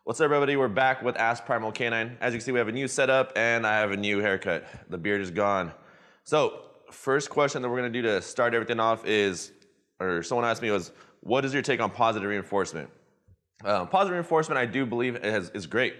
What's up, everybody? We're back with Ask Primal Canine. As you can see, we have a new setup and I have a new haircut. The beard is gone. So, first question that we're gonna do to start everything off is, or someone asked me was, what is your take on positive reinforcement? Positive reinforcement, I do believe is great.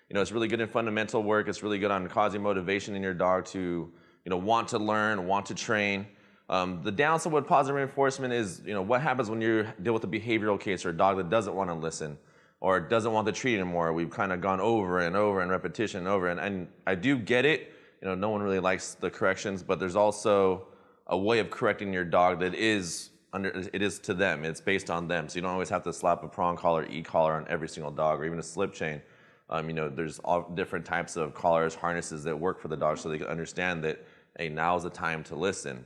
You know, it's really good in fundamental work. It's really good on causing motivation in your dog to, want to learn, want to train. The downside with positive reinforcement is, what happens when you deal with a behavioral case or a dog that doesn't want to listen or doesn't want the treat anymore. We've kind of gone over and over and repetition and over. And I do get it. No one really likes the corrections, but there's also a way of correcting your dog that it is to them. It's based on them. So you don't always have to slap a prong collar, e-collar on every single dog or even a slip chain. There's all different types of collars, harnesses that work for the dog so they can understand that, hey, now's the time to listen.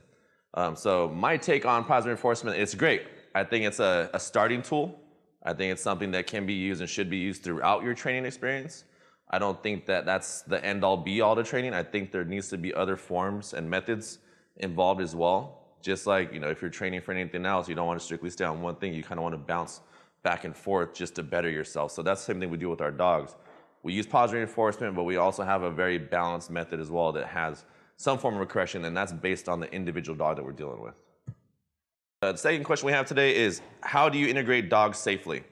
So my take on positive reinforcement, it's great. I think it's a starting tool. I think it's something that can be used and should be used throughout your training experience. I don't think that that's the end-all be-all to training. I think there needs to be other forms and methods involved as well. Just like, if you're training for anything else, you don't want to strictly stay on one thing. You kind of want to bounce back and forth just to better yourself. So that's the same thing we do with our dogs. We use positive reinforcement, but we also have a very balanced method as well that has some form of correction, and that's based on the individual dog that we're dealing with. The second question we have today is, how do you integrate dogs safely?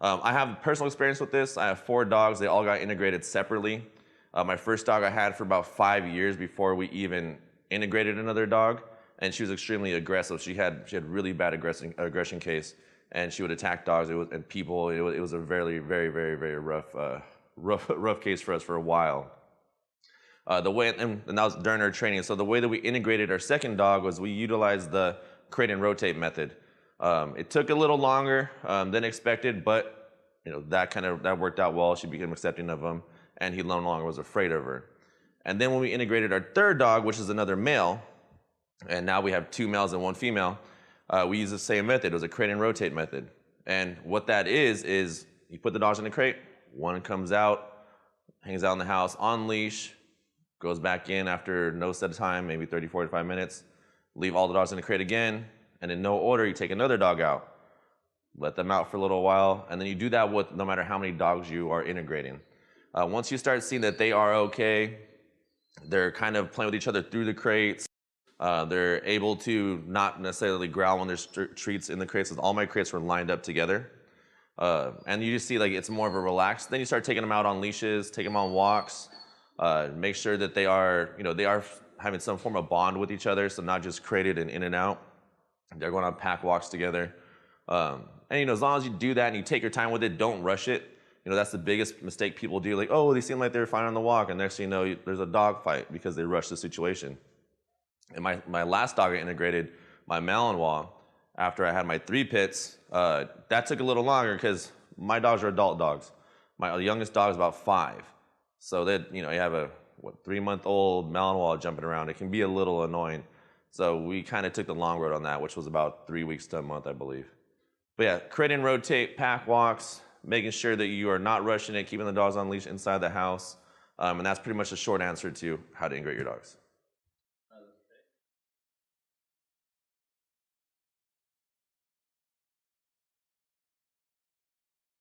I have personal experience with this. I have 4 dogs. They all got integrated separately. My first dog I had for about 5 years before we even integrated another dog, and she was extremely aggressive. She had really bad aggression case, and she would attack dogs and people. It was a very, very, very, very rough case for us for a while. And that was during our training. So the way that we integrated our second dog was we utilized the crate and rotate method. It took a little longer than expected, but that worked out well. She became accepting of him, and he no longer was afraid of her. And then when we integrated our third dog, which is another male, and now we have 2 males and 1 female, we use the same method. It was a crate and rotate method. And what that is you put the dogs in the crate, one comes out, hangs out in the house on leash, goes back in after no set time, maybe 30, 45 minutes, leave all the dogs in the crate again, and in no order, you take another dog out, let them out for a little while, and then you do that with no matter how many dogs you are integrating. Once you start seeing that they are okay, they're kind of playing with each other through the crates, they're able to not necessarily growl when there's treats in the crates. All my crates were lined up together. And you just see it's more of a relaxed. Then you start taking them out on leashes, take them on walks, make sure that they are having some form of bond with each other, so not just crated and in and out. They're going on pack walks together. And as long as you do that and you take your time with it, don't rush it. That's the biggest mistake people do. Like, oh, they seem like they're fine on the walk, and next thing you know, there's a dog fight because they rushed the situation. And my last dog I integrated, my Malinois, after I had my 3 pits, that took a little longer because my dogs are adult dogs. My youngest dog is about 5. So that, you have a 3-month-old Malinois jumping around. It can be a little annoying. So we kind of took the long road on that, which was about 3 weeks to a month, I believe. But yeah, crate and rotate, pack walks, making sure that you are not rushing it, keeping the dogs on leash inside the house. And that's pretty much the short answer to how to integrate your dogs.